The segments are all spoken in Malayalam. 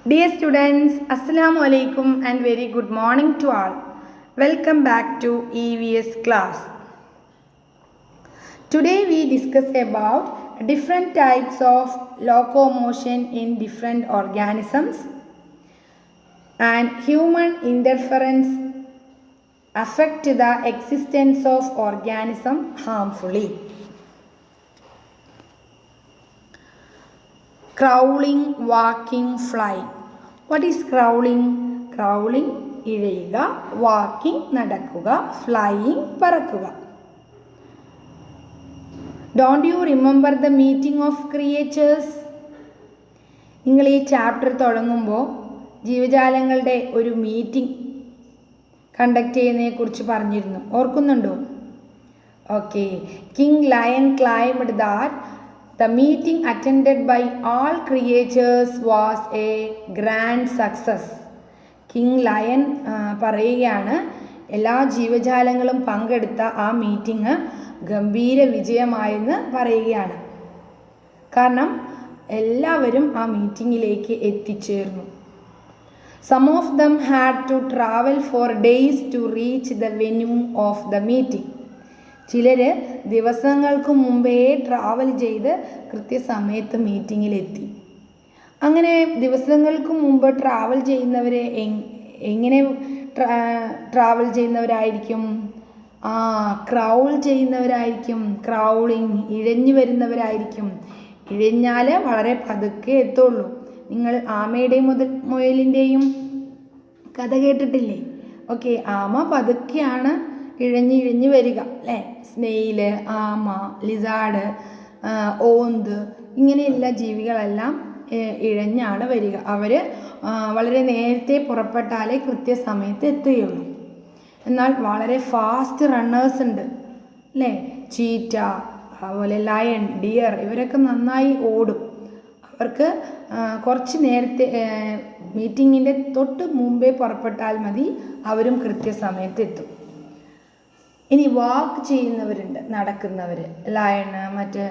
Dear students, Assalamu alaikum and very good morning to all. Welcome back to EVS class. Today we discuss about different types of locomotion in different organisms and human interference affect the existence of organism harmfully. Crawling, walking, flying. What is crawling? Crawling ഇഴയുക, walking നടക്കുക, flying പറക്കുക. Don't you remember the meeting of creatures? നിങ്ങൾ ഈ ചാപ്റ്റർ തുടങ്ങുമ്പോൾ ജീവജാലങ്ങളുടെ ഒരു മീറ്റിംഗ് കണ്ടക്ട് ചെയ്യുന്നതിനെ കുറിച്ച് പറഞ്ഞിരുന്നു, ഓർക്കുന്നുണ്ടോ? Okay. King lion climbed that the meeting attended by all creatures was a grand success. King lion പറയുകയാണ്, എല്ലാ ജീവജാലങ്ങളും പങ്കെടുത്ത ആ മീറ്റിംഗ് ഗംഭീര വിജയമായെന്ന് പറയുകയാണ്. കാരണം എല്ലാവരും ആ മീറ്റിങ്ങിലേക്ക് എത്തിച്ചേർന്നു. Some of them had to travel for days to reach the venue of the meeting. ചിലർ ദിവസങ്ങൾക്ക് മുമ്പേ ട്രാവൽ ചെയ്ത് കൃത്യസമയത്ത് മീറ്റിങ്ങിലെത്തി. അങ്ങനെ ദിവസങ്ങൾക്ക് മുമ്പ് ട്രാവൽ ചെയ്യുന്നവരെ എങ്ങനെ ട്രാവൽ ചെയ്യുന്നവരായിരിക്കും? ക്രൗൾ ചെയ്യുന്നവരായിരിക്കും. ക്രൗളിങ്, ഇഴഞ്ഞു വരുന്നവരായിരിക്കും. ഇഴഞ്ഞാൽ വളരെ പതുക്കെ എത്തുള്ളൂ. നിങ്ങൾ ആമയുടെയും മുയലിൻ്റെയും കഥ കേട്ടിട്ടില്ലേ? ഓക്കെ, ആമ പതുക്കെയാണ് ഇഴഞ്ഞിഴഞ്ഞ് വരിക അല്ലേ? സ്നെയില്, ആമ, ലിസാർഡ്, ഓന്ത്, ഇങ്ങനെയുള്ള ജീവികളെല്ലാം ഇഴഞ്ഞാണ് വരിക. അവർ വളരെ നേരത്തെ പുറപ്പെട്ടാലേ കൃത്യസമയത്ത് എത്തുകയുള്ളൂ. എന്നാൽ വളരെ ഫാസ്റ്റ് റണ്ണേഴ്സ് ഉണ്ട് അല്ലേ? ചീറ്റ, അതുപോലെ ലയൺ, ഡിയർ, ഇവരൊക്കെ നന്നായി ഓടും. അവർക്ക് കുറച്ച് നേരത്തെ മീറ്റിങ്ങിൻ്റെ തൊട്ട് മുമ്പേ പുറപ്പെട്ടാൽ മതി, അവരും കൃത്യസമയത്ത് എത്തും. ഇനി വാക്ക് ചെയ്യുന്നവരുണ്ട്, നടക്കുന്നവർ, ലയണ്, മറ്റ്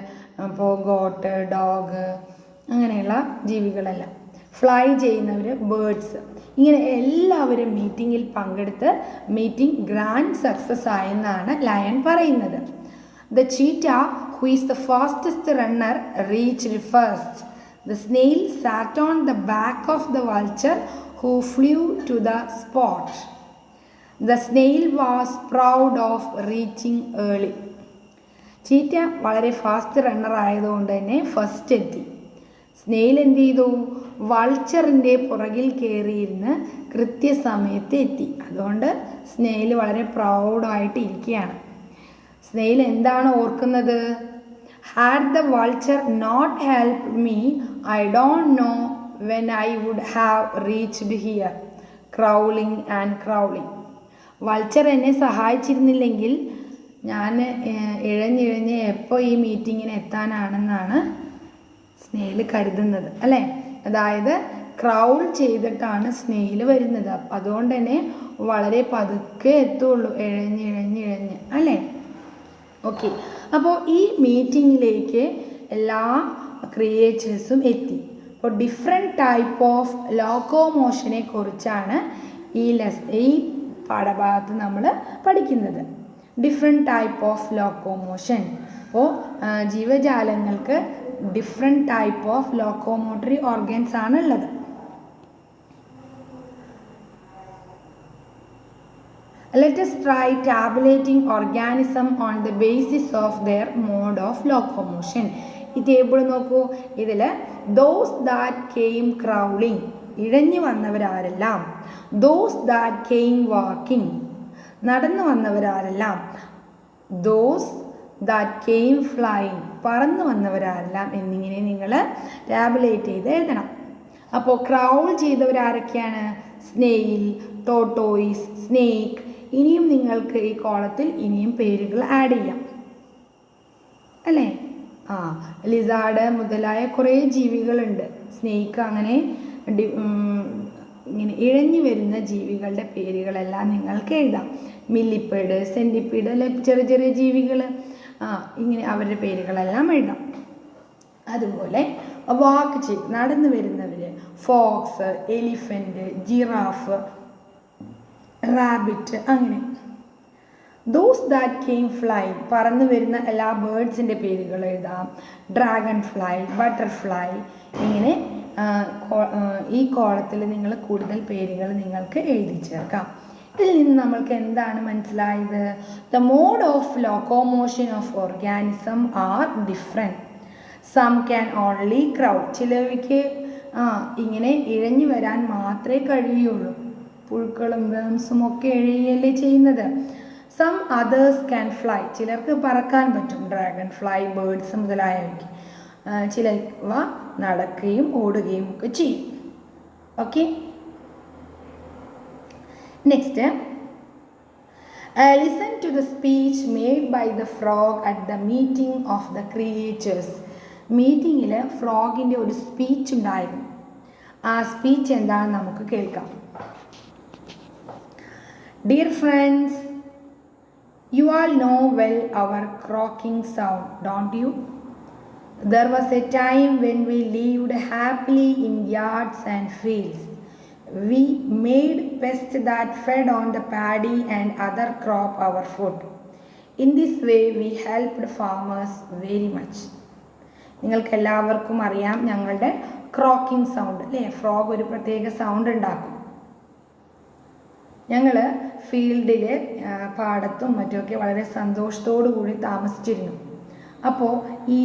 ഇപ്പോൾ ഗോട്ട്, ഡോഗ്, അങ്ങനെയുള്ള ജീവികളെല്ലാം. ഫ്ലൈ ചെയ്യുന്നവർ, ബേർഡ്സ്, ഇങ്ങനെ എല്ലാവരും മീറ്റിങ്ങിൽ പങ്കെടുത്ത് മീറ്റിംഗ് ഗ്രാൻഡ് സക്സസ് ആയെന്നാണ് ലയൺ പറയുന്നത്. The cheetah who is the fastest runner reached first. The snail sat on the back of the vulture who flew to the spot. The snail was proud of reaching early. Cheetah വളരെ ഫാസ്റ്റ് റണ്ണർ ആയതുകൊണ്ട് തന്നെ ഫസ്റ്റ് എത്തി. സ്നെയിൽ എന്ത് ചെയ്തു? വൾച്ചറിൻ്റെ പുറകിൽ കയറിയിരുന്ന് കൃത്യസമയത്ത് എത്തി. അതുകൊണ്ട് സ്നെയിൽ വളരെ പ്രൗഡായിട്ട് ഇരിക്കുകയാണ്. സ്നെയിൽ എന്താണ് ഓർക്കുന്നത്? Had the vulture not help me, I don't know when I would have reached here, crawling and crawling. Vulture എന്നെ സഹായിച്ചിരുന്നില്ലെങ്കിൽ ഞാൻ ഇഴഞ്ഞിഴഞ്ഞ് എപ്പോൾ ഈ മീറ്റിങ്ങിന് എത്താനാണെന്നാണ് സ്നെയിൽ കരുതുന്നത് അല്ലേ? അതായത് ക്രൗൾ ചെയ്തിട്ടാണ് സ്നെയിൽ വരുന്നത്. അതുകൊണ്ട് തന്നെ വളരെ പതുക്കെ എത്തുള്ളൂ, ഇഴഞ്ഞിഴഞ്ഞിഴഞ്ഞ് അല്ലേ? ഓക്കെ, അപ്പോൾ ഈ മീറ്റിങ്ങിലേക്ക് എല്ലാ ക്രിയേച്ചേഴ്സും എത്തി. അപ്പോൾ ഡിഫറെൻറ്റ് ടൈപ്പ് ഓഫ് ലോക്കോമോഷനെ കുറിച്ചാണ് ഈ പാഠഭാഗത്ത് നമ്മൾ പഠിക്കുന്നത്. Different type of locomotion. അപ്പോൾ ജീവജാലങ്ങൾക്ക് different type of locomotory organs ആണ് ഉള്ളത്. Let us try tabulating organism on the basis of their mode of locomotion. ഈ ടേബിൾ നോക്കൂ. ഇതിൽ those that came crawling, ഇഴഞ്ഞു വന്നവരാരെല്ലാം. those that came walking, നടന്നു വന്നവരാരെല്ലാം. those that came flying, പറന്നു വന്നവരാരെല്ലാം എന്നിങ്ങനെ നിങ്ങൾ ടാബുലേറ്റ് ചെയ്ത് എഴുതണം. അപ്പോൾ ക്രൗൾ ചെയ്തവരാരൊക്കെയാണ്? Snail, tortoise, snake. ഇനിയും നിങ്ങൾക്ക് ഈ കോളത്തിൽ ഇനിയും പേരുകൾ ആഡ് ചെയ്യാം അല്ലേ? ലിസാർഡ് മുതലായ കുറേ ജീവികളുണ്ട്. സ്നേക്ക്, അങ്ങനെ ഇങ്ങനെ ഇഴഞ്ഞു വരുന്ന ജീവികളുടെ പേരുകളെല്ലാം നിങ്ങൾക്ക് എഴുതാം. മില്ലിപ്പേഡ്, സെൻറ്റിപ്പീഡ്, അല്ലെ ചെറിയ ചെറിയ ജീവികൾ, ഇങ്ങനെ അവരുടെ പേരുകളെല്ലാം എഴുതാം. അതുപോലെ വാക്ക് ചെയ്യും, നടന്നു വരുന്നവർ, ഫോക്സ്, എലിഫൻറ്റ്, ജിറാഫ്, റാബിറ്റ്, അങ്ങനെ. ദോസ് ദാറ്റ് കെയിം ഫ്ലൈ, പറന്നു വരുന്ന എല്ലാ ബേർഡ്സിൻ്റെ പേരുകൾ എഴുതാം. ഡ്രാഗൺ ഫ്ലൈ, ബട്ടർഫ്ലൈ, ഇങ്ങനെ ഈ കോളത്തിൽ നിങ്ങൾ കൂടുതൽ പേരുകൾ നിങ്ങൾക്ക് എഴുതി ചേർക്കാം. ഇതിൽ നിന്ന് നമ്മൾക്ക് എന്താണ് മനസ്സിലായത്? The mode of locomotion of organism are different. Some can only crawl, ചിലവയ്ക്ക് ഇങ്ങനെ ഇഴഞ്ഞു വരാൻ മാത്രമേ കഴിയുള്ളൂ. പുഴുക്കളും വേംസും ഒക്കെ ഇഴയല്ലേ ചെയ്യുന്നത്. സം അതേഴ്സ് ക്യാൻ ഫ്ലൈ, ചിലർക്ക് പറക്കാൻ പറ്റും, ഡ്രാഗൺ ഫ്ലൈ, ബേർഡ്സ് മുതലായവയ്ക്ക്. ചിലവ നടക്കുകയും ഓടുകയും ഒക്കെ ചെയ്യും. Okay, next, listen to the speech made by the frog at the meeting of the creatures. മീറ്റിങ്ങിൽ ഫ്രോഗിൻ്റെ ഒരു സ്പീച്ച് ഉണ്ടായിരുന്നു. ആ സ്പീച്ച് എന്താണെന്ന് നമുക്ക് കേൾക്കാം. Dear friends, you all know well our croaking sound, don't you? There was a time when we lived happily in yards and fields. We made pests that fed on the paddy and other crop our food. In this way we helped farmers very much. നിങ്ങൾക്ക് എല്ലാവർക്കും അറിയാം ഞങ്ങളുടെ ക്രോക്കിംഗ് സൗണ്ട് അല്ലേ? ഫ്രോഗ് ഒരു പ്രത്യേക സൗണ്ട് ഉണ്ടാക്കും. ഞങ്ങൾ ഫീൽഡിൽ, പാടത്തും മറ്റുമൊക്കെ വളരെ സന്തോഷത്തോടു കൂടി താമസിച്ചിരുന്നു. അപ്പോൾ ഈ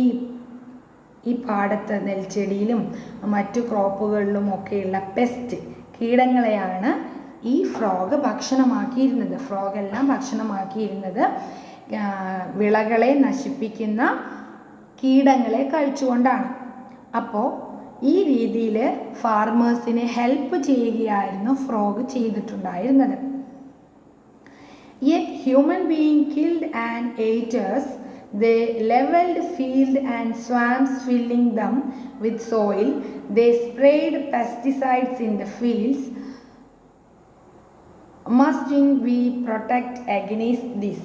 പാടത്ത് നെൽച്ചെടിയിലും മറ്റു ക്രോപ്പുകളിലും ഒക്കെയുള്ള പെസ്റ്റ്, കീടങ്ങളെയാണ് ഈ ഫ്രോഗ് ഭക്ഷണമാക്കിയിരുന്നത്. ഫ്രോഗെല്ലാം ഭക്ഷണമാക്കിയിരുന്നത് വിളകളെ നശിപ്പിക്കുന്ന കീടങ്ങളെ കഴിച്ചുകൊണ്ടാണ്. അപ്പോൾ ഈ രീതിയിൽ ഫാർമേഴ്സിനെ ഹെൽപ്പ് ചെയ്യുകയായിരുന്നു ഫ്രോഗ് ചെയ്തിട്ടുണ്ടായിരുന്നത്. Yet human being killed and ate us. They leveled field and swamps, filling them with soil. They sprayed pesticides in the fields. Mustn't we protect against this?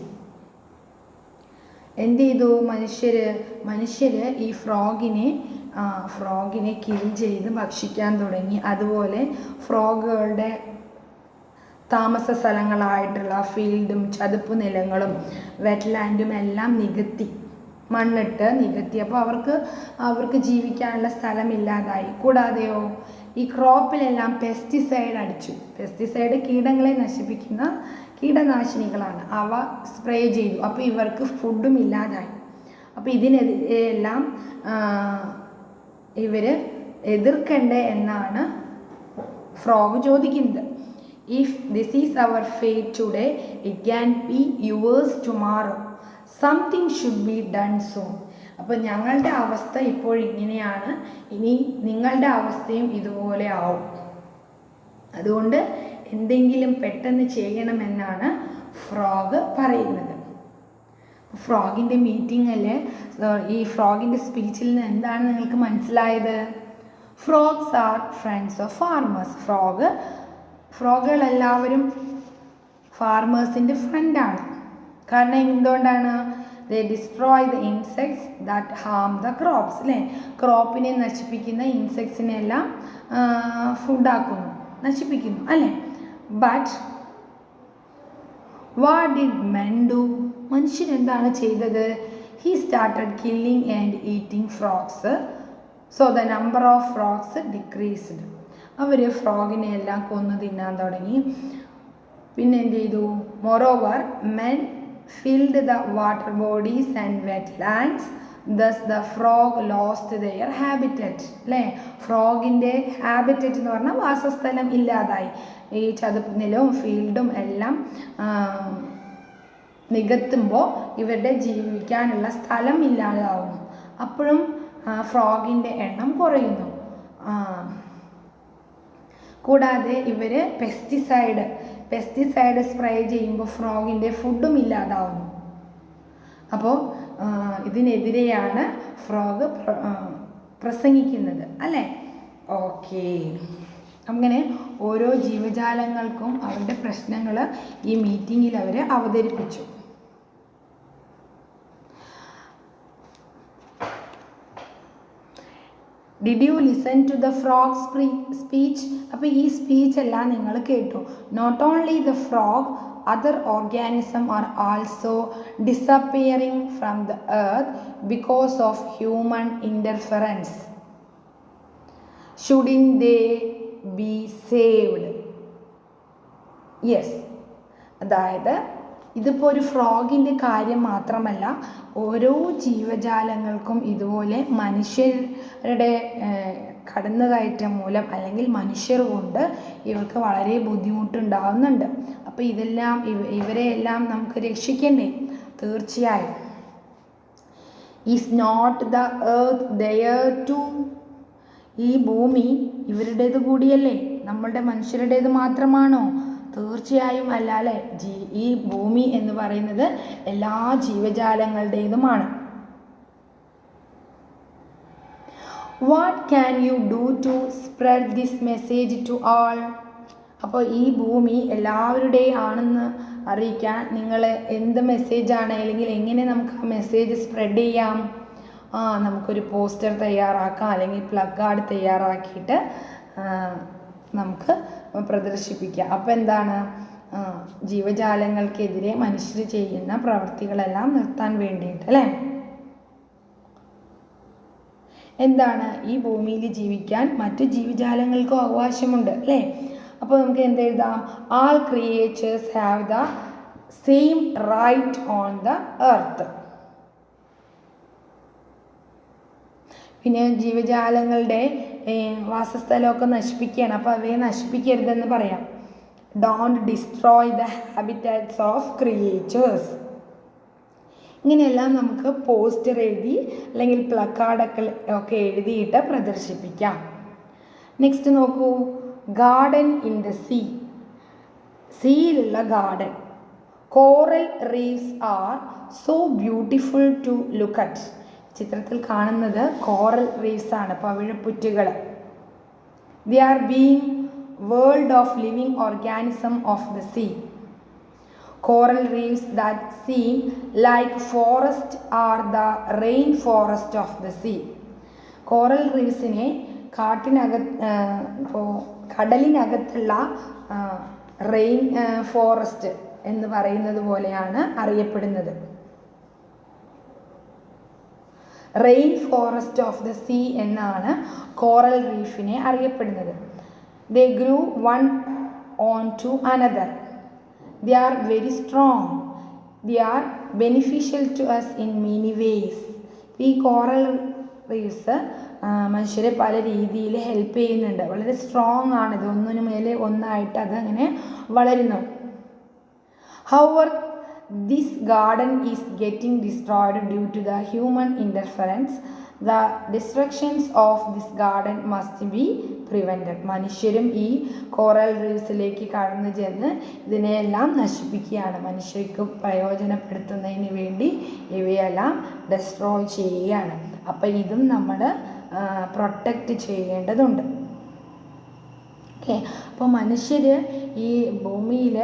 എന്ത് ചെയ്തു മനുഷ്യർ ഈ ഫ്രോഗിനെ കിൽ ചെയ്ത് ഭക്ഷിക്കാൻ തുടങ്ങി. അതുപോലെ ഫ്രോഗുകളുടെ താമസ സ്ഥലങ്ങളായിട്ടുള്ള ഫീൽഡും ചതുപ്പ് നിലങ്ങളും വെറ്റ്ലാൻഡും എല്ലാം മണ്ണിട്ട് നികത്തിയപ്പോൾ അവർക്ക് ജീവിക്കാനുള്ള സ്ഥലമില്ലാതായി. കൂടാതെയോ ഈ ക്രോപ്പിലെല്ലാം പെസ്റ്റിസൈഡ് അടിച്ചു. പെസ്റ്റിസൈഡ് കീടങ്ങളെ നശിപ്പിക്കുന്ന കീടനാശിനികളാണ്. അവ സ്പ്രേ ചെയ്തു. അപ്പോൾ ഇവർക്ക് ഫുഡും ഇല്ലാതായി. അപ്പോൾ ഇതിനെതിരെയെല്ലാം ഇവർ എതിർക്കണ്ടേ എന്നാണ് ഫ്രോഗ് ചോദിക്കുന്നത്. If this is our fate today, it can be yours tomorrow. Something should be done soon. അപ്പോൾ ഞങ്ങളുടെ അവസ്ഥ ഇപ്പോൾ ഇങ്ങനെയാണ്, ഇനി നിങ്ങളുടെ അവസ്ഥയും ഇതുപോലെ ആവും. അതുകൊണ്ട് എന്തെങ്കിലും പെട്ടെന്ന് ചെയ്യണമെന്നാണ് ഫ്രോഗ് പറയുന്നത്. ഫ്രോഗിൻ്റെ മീറ്റിങ്ങിൽ ഈ ഫ്രോഗിൻ്റെ സ്പീച്ചിൽ നിന്ന് എന്താണ് നിങ്ങൾക്ക് മനസ്സിലായത്? Frogs are friends of farmers. ഫ്രോഗുകളെല്ലാവരും ഫാർമേഴ്സിൻ്റെ ഫ്രണ്ടാണ്. കാരണം എന്തുകൊണ്ടാണ്? They destroy the insects that harm the crops, അല്ലേ? ക്രോപ്പിനെ നശിപ്പിക്കുന്ന ഇൻസെക്ട്സിനെല്ലാം ഫുഡാക്കുന്നു, നശിപ്പിക്കുന്നു, അല്ലേ? But what did men do? മനുഷ്യൻ എന്താണ് ചെയ്തത്? He started killing and eating frogs. So the number of frogs decreased. അവർ ഫ്രോഗിനെ എല്ലാം കൊന്നു തിന്നാൻ തുടങ്ങി. പിന്നെ എന്ത് ചെയ്തു? Moreover men filled the water bodies and wetlands. Thus the frog lost there habitat, അല്ലേ? ഫ്രോഗിൻ്റെ ഹാബിറ്ററ്റ് എന്ന് പറഞ്ഞാൽ വാസസ്ഥലം ഇല്ലാതായി. ഈ ചതുപ്പ് നിലവും ഫീൽഡും എല്ലാം നികത്തുമ്പോൾ ഇവരുടെ ജീവിക്കാനുള്ള സ്ഥലം ഇല്ലാതാവുന്നു. അപ്പോഴും ഫ്രോഗിൻ്റെ എണ്ണം കുറയുന്നു. കൂടാതെ ഇവർ പെസ്റ്റിസൈഡ് സ്പ്രേ ചെയ്യുമ്പോൾ ഫ്രോഗിൻ്റെ ഫുഡും ഇല്ലാതാവുന്നു. അപ്പോൾ ഇതിനെതിരെയാണ് ഫ്രോഗ് പ്രസംഗിക്കുന്നത്, അല്ലേ? ഓക്കെ, അങ്ങനെ ഓരോ ജീവജാലങ്ങൾക്കും അവരുടെ പ്രശ്നങ്ങൾ ഈ മീറ്റിങ്ങിൽ അവർ അവതരിപ്പിച്ചു. Did you listen to the frog speech? അപ്പോൾ ഈ സ്പീച്ച് എല്ലാം നിങ്ങൾ കേട്ടു. Not only the frog, other organisms are also disappearing from the earth because of human interference. Shouldn't they be saved? Yes. അതായത് ഇതിപ്പോൾ ഒരു ഫ്രോഗിൻ്റെ കാര്യം മാത്രമല്ല, ഓരോ ജീവജാലങ്ങൾക്കും ഇതുപോലെ മനുഷ്യരുടെ കടന്നുകയറ്റം മൂലം അല്ലെങ്കിൽ മനുഷ്യർ കൊണ്ട് ഇവർക്ക് വളരെ ബുദ്ധിമുട്ടുണ്ടാകുന്നുണ്ട്. അപ്പോൾ ഇതെല്ലാം ഇവരെയെല്ലാം നമുക്ക് രക്ഷിക്കണ്ടേ? തീർച്ചയായും. Is not the earth their too? ഈ ഭൂമി ഇവരുടേത് കൂടിയല്ലേ, നമ്മളുടെ മനുഷ്യരുടേത് മാത്രമാണോ? തീർച്ചയായും അല്ല അല്ലേ. ഈ ഭൂമി എന്ന് പറയുന്നത് എല്ലാ ജീവജാലങ്ങളുടേതുമാണ്. What can you do to spread this message to all? അപ്പോൾ ഈ ഭൂമി എല്ലാവരുടെയും ആണെന്ന് അറിയിക്കാൻ നിങ്ങൾ എന്ത് മെസ്സേജാണ്, അല്ലെങ്കിൽ എങ്ങനെ നമുക്ക് ആ മെസ്സേജ് സ്പ്രെഡ് ചെയ്യാം? നമുക്കൊരു പോസ്റ്റർ തയ്യാറാക്കാം, അല്ലെങ്കിൽ പ്ലക്കാർഡ് തയ്യാറാക്കിയിട്ട് നമുക്ക് പ്രദർശിപ്പിക്കാം. അപ്പോൾ എന്താണ്, ജീവജാലങ്ങൾക്കെതിരെ മനുഷ്യർ ചെയ്യുന്ന പ്രവൃത്തികളെല്ലാം നിർത്താൻ വേണ്ടിയിട്ട് അല്ലേ. എന്താണ്, ഈ ഭൂമിയിൽ ജീവിക്കാൻ മറ്റു ജീവജാലങ്ങൾക്കും അവകാശമുണ്ട് അല്ലേ. അപ്പോൾ നമുക്ക് എന്തെഴുതാം? All creatures have the same right on the earth. പിന്നെ ജീവജാലങ്ങളുടെ വാസസ്ഥലമൊക്കെ നശിപ്പിക്കുകയാണ്, അപ്പോൾ അവയെ നശിപ്പിക്കരുതെന്ന് പറയാം. Don't destroy the habitats of creatures. ഇങ്ങനെയെല്ലാം നമുക്ക് പോസ്റ്റർ എഴുതി അല്ലെങ്കിൽ പ്ലക്കാർഡൊക്കെ എഴുതിയിട്ട് പ്രദർശിപ്പിക്കാം. നെക്സ്റ്റ് നോക്കൂ, ഗാർഡൻ ഇൻ ദ സീ. സീയിലുള്ള garden. Coral reefs are so beautiful to look at. ചിത്രത്തിൽ കാണുന്നത് കോറൽ റീഫ്സ് ആണ്, പവിഴപ്പുറ്റുകൾ. They are being world of living organism of the sea. Coral reefs that seem like forest are the rainforest of the sea. Coral റീഫ്സിനെ കടലിനകത്തുള്ള റെയിൻ ഫോറസ്റ്റ് എന്ന് പറയുന്നത് പോലെയാണ് അറിയപ്പെടുന്നത്. Rain forest of the sea എന്നാണ് കോറൽ റീഫിനെ അറിയപ്പെടുന്നത്. They grow one on to another. They are very strong. They are beneficial to us in many ways. ഈ കോറൽ റീഫ്സ് മനുഷ്യരെ പല രീതിയിൽ ഹെൽപ്പ് ചെയ്യുന്നുണ്ട്. വളരെ സ്ട്രോങ് ആണ്, ഇത് ഒന്നിനു മേലെ ഒന്നായിട്ട് അത് അങ്ങനെ വളരുന്നു. However, this garden is getting destroyed due to the human interference. The destructions of this garden must be prevented. മനുഷ്യരും ഈ കോറൽ റീഫ്സിലേക്ക് കടന്നു ചെന്ന് ഇതിനെയെല്ലാം നശിപ്പിക്കുകയാണ്. മനുഷ്യർക്ക് പ്രയോജനപ്പെടുത്തുന്നതിന് വേണ്ടി ഇവയെല്ലാം ഡെസ്ട്രോയ് ചെയ്യുകയാണ്. അപ്പോൾ ഇതും നമ്മൾ പ്രൊട്ടക്റ്റ് ചെയ്യേണ്ടതുണ്ട്. ഓക്കെ, അപ്പോൾ മനുഷ്യർ ഈ ഭൂമിയിൽ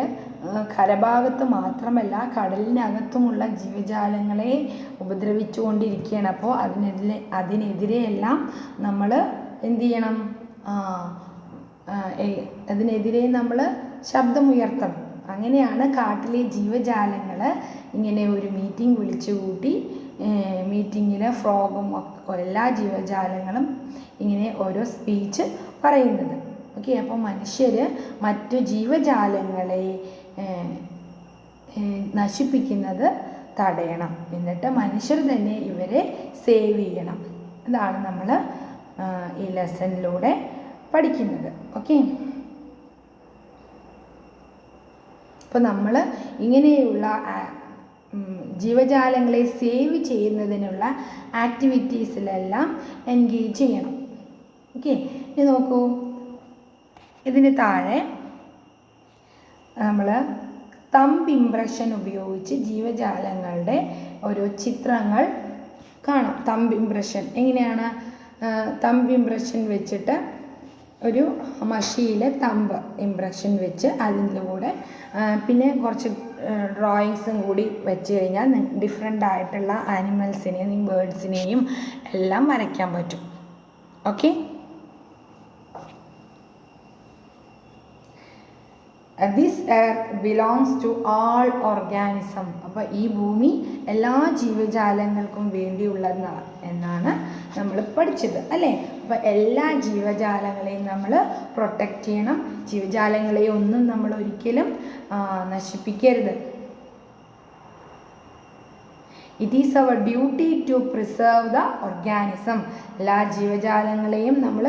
കരഭാഗത്ത് മാത്രമല്ല കടലിനകത്തുമുള്ള ജീവജാലങ്ങളെ ഉപദ്രവിച്ചുകൊണ്ടിരിക്കുകയാണ്. അപ്പോൾ അതിനെതിരെയെല്ലാം നമ്മൾ എന്ത് ചെയ്യണം? അതിനെതിരെ നമ്മൾ ശബ്ദമുയർത്തണം. അങ്ങനെയാണ് കാട്ടിലെ ജീവജാലങ്ങൾ ഇങ്ങനെ ഒരു മീറ്റിംഗ് വിളിച്ചു കൂട്ടി, മീറ്റിങ്ങിൽ ഫ്രോഗും എല്ലാ ജീവജാലങ്ങളും ഇങ്ങനെ ഓരോ സ്പീച്ച് പറയുന്നത്. ഓക്കെ, അപ്പോൾ മനുഷ്യർ മറ്റു ജീവജാലങ്ങളെ നശിപ്പിക്കുന്നത് തടയണം, എന്നിട്ട് മനുഷ്യർ തന്നെ ഇവരെ സേവ് ചെയ്യണം. ഇതാണ് നമ്മൾ ഈ ലെസണിലൂടെ പഠിക്കുന്നത്. ഓക്കെ, അപ്പോൾ നമ്മൾ ഇങ്ങനെയുള്ള ജീവജാലങ്ങളെ സേവ് ചെയ്യുന്നതിനുള്ള ആക്ടിവിറ്റീസിലെല്ലാം എൻഗേജ് ചെയ്യണം. ഓക്കെ, ഇനി നോക്കൂ, ഇതിന് താഴെ നമ്മൾ തമ്പ് ഇംപ്രഷൻ ഉപയോഗിച്ച് ജീവജാലങ്ങളുടെ ഓരോ ചിത്രങ്ങൾ കാണാം. തമ്പ് ഇംപ്രഷൻ എങ്ങനെയാണ്? തമ്പ് ഇംപ്രഷൻ വെച്ചിട്ട് ഒരു മഷിയിൽ തമ്പ് ഇംപ്രഷൻ വെച്ച് അതിലൂടെ പിന്നെ കുറച്ച് ഡ്രോയിങ്സും കൂടി വെച്ച് കഴിഞ്ഞാൽ ഡിഫറെൻ്റ് ആയിട്ടുള്ള ആനിമൽസിനെയും ബേർഡ്സിനെയും എല്ലാം വരയ്ക്കാൻ പറ്റും. Okay. This earth belongs to all organism. അപ്പോൾ ഈ ഭൂമി എല്ലാ ജീവജാലങ്ങൾക്കും വേണ്ടിയുള്ളതാണ് എന്നാണ് നമ്മൾ പഠിച്ചത് അല്ലേ. അപ്പോൾ എല്ലാ ജീവജാലങ്ങളെയും നമ്മൾ പ്രൊട്ടക്റ്റ് ചെയ്യണം. ജീവജാലങ്ങളെ ഒന്നും നമ്മൾ ഒരിക്കലും നശിപ്പിക്കരുത്. It is our duty to preserve the organism. എല്ലാ ജീവജാലങ്ങളെയും നമ്മൾ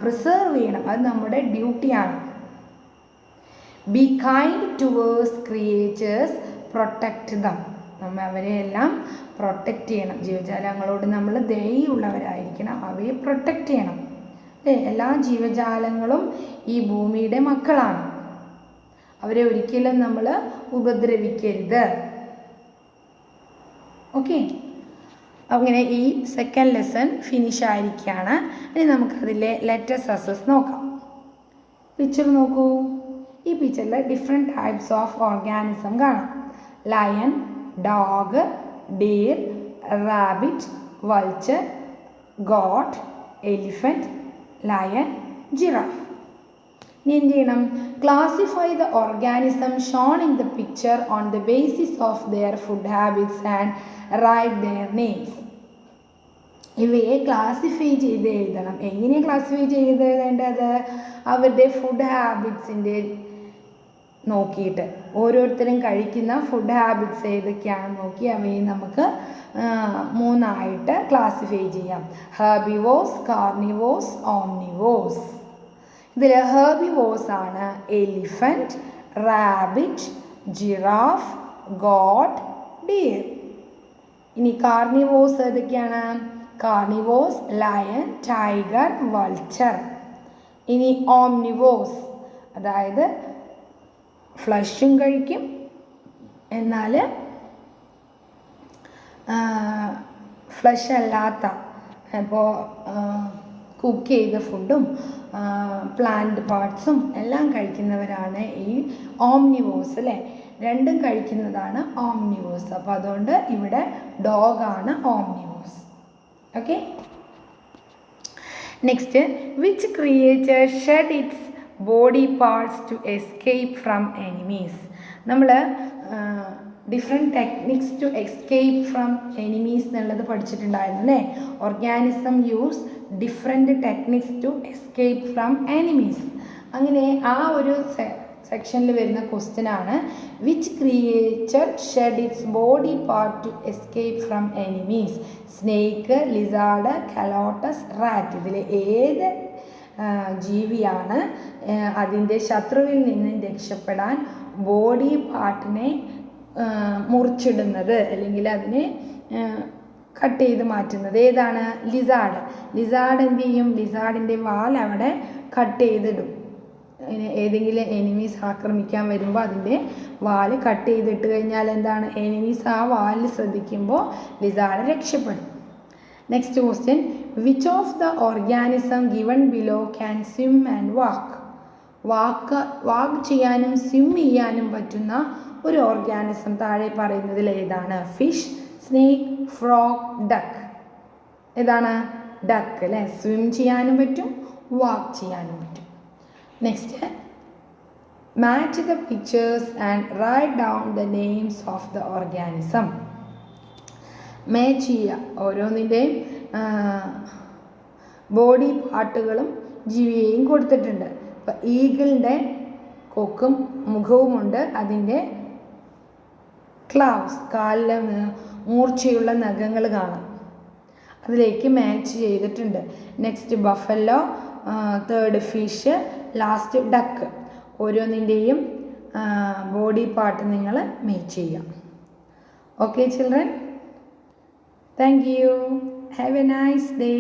പ്രിസർവ് ചെയ്യണം, അത് നമ്മുടെ ഡ്യൂട്ടിയാണ്. Be kind towards creatures, protect them. നമ്മൾ അവരെയെല്ലാം പ്രൊട്ടക്റ്റ് ചെയ്യണം. ജീവജാലങ്ങളോട് നമ്മൾ ദയുള്ളവരായിരിക്കണം, അവയെ പ്രൊട്ടക്റ്റ് ചെയ്യണം. എല്ലാ ജീവജാലങ്ങളും ഈ ഭൂമിയുടെ മക്കളാണ്, അവരെ ഒരിക്കലും നമ്മൾ ഉപദ്രവിക്കരുത്. ഓക്കെ, അങ്ങനെ ഈ സെക്കൻഡ് ലെസൺ ഫിനിഷ് ആയിരിക്കുകയാണ്. ഇനി നമുക്കതിലെ ലെറ്റർ സസസ് നോക്കാം. പിക്ചർ നോക്കൂ. ഈ പിക്ചറിൽ ഡിഫറെൻറ്റ് ടൈപ്സ് ഓഫ് ഓർഗാനിസം കാണാം. Lion, dog, deer, rabbit, vulture, goat, elephant, lion, giraffe. ഇനി എന്ത് ചെയ്യണം? Classify the organism shown in the picture on the basis of their food habits and write their names. ഇവയെ ക്ലാസിഫൈ ചെയ്ത് എഴുതണം. എങ്ങനെയാണ് ക്ലാസിഫൈ ചെയ്ത് എഴുതേണ്ടത്? അവരുടെ ഫുഡ് ഹാബിറ്റ്സിൻ്റെ നോക്കിയിട്ട്, ഓരോരുത്തരും കഴിക്കുന്ന ഫുഡ് ഹാബിറ്റ്സ് ഏതൊക്കെയാണെന്ന് നോക്കി അവയെ നമുക്ക് 3 ക്ലാസിഫൈ ചെയ്യാം. Herbivores, carnivores, omnivores. ഇതിൽ ഹെർബിവോസ് ആണ് elephant, rabbit, giraffe, goat, deer. ഇനി കാർണിവോസ് ഏതൊക്കെയാണ്? Carnivores, lion, tiger, vulture. ഇനി ഓംനിവോസ്, അതായത് ഫ്ലഷും കഴിക്കും, എന്നാൽ ഫ്ലഷ് അല്ലാത്ത, ഇപ്പോൾ കുക്ക് ചെയ്ത ഫുഡും പ്ലാന്റ് പാർട്സും എല്ലാം കഴിക്കുന്നവരാണ് ഈ ഓംനിവോസ് അല്ലേ. രണ്ടും കഴിക്കുന്നതാണ് ഓംനിവോസ്. അപ്പോൾ അതുകൊണ്ട് ഇവിടെ ഡോഗാണ് omnivores. Okay. Next, which creature shed its body parts to escape from enemies. നമ്മൾ different techniques to escape from enemies എന്നുള്ളത് പഠിച്ചിട്ടുണ്ടായിരുന്നു അല്ലേ. Organism use different techniques to escape from enemies. അങ്ങനെ ആ ഒരു സെക്ഷനിൽ വരുന്ന ക്വസ്റ്റ്യൻ ആണ് which creature shed its body part to escape from enemies. Snake, lizard, calotes, rat. ഇതിൽ ഏത് ജീവിയാണ് അതിൻ്റെ ശത്രുവിൽ നിന്നും രക്ഷപ്പെടാൻ ബോഡി പാർട്ടിനെ മുറിച്ചിടുന്നത് അല്ലെങ്കിൽ അതിനെ കട്ട് ചെയ്ത് മാറ്റുന്നത്? ഏതാണ്? ലിസാർഡ്. ലിസാർഡ് എന്ത് ചെയ്യും? ലിസാർഡിൻ്റെ വാൽ അവിടെ കട്ട് ചെയ്തിടും. ഏതെങ്കിലും എനിമീസ് ആക്രമിക്കാൻ വരുമ്പോൾ അതിൻ്റെ വാല് കട്ട് ചെയ്തിട്ട് കഴിഞ്ഞാൽ എന്താണ്? എനിമീസ് ആ വാലിൽ ശ്രദ്ധിക്കുമ്പോൾ ലിസാർഡ് രക്ഷപ്പെടും. Next question, which of the organism given below can swim and walk. Walk ചെയ്യാനും സ്വിം ചെയ്യാനും പറ്റുന്ന ഒരു ഓർഗാനിസം താഴെ പറയുന്നതിൽ ഏതാണ്? Fish, snake, frog, duck. ഏതാണ്? ഡക്ക് അല്ലേ. സ്വിം ചെയ്യാനും പറ്റും, വാക്ക് ചെയ്യാനും പറ്റും. Next, match the pictures and write down the names of the organism. Match ചെയ്യുക. ഓരോന്നിൻ്റെയും ബോഡി പാർട്ടുകളും ജീവിയെയും കൊടുത്തിട്ടുണ്ട്. ഇപ്പോൾ ഈഗിളിൻ്റെ കൊക്കും മുഖവുമുണ്ട്, അതിൻ്റെ ക്ലൗസ്, കാലിലെ മൂർച്ചയുള്ള നഖങ്ങൾ കാണാം, അതിലേക്ക് മാച്ച് ചെയ്തിട്ടുണ്ട്. Next buffalo, third fish, last duck. ഓരോന്നിൻ്റെയും ബോഡി പാർട്ട് നിങ്ങൾ മാച്ച് ചെയ്യാം. Okay children, thank you. Have a nice day.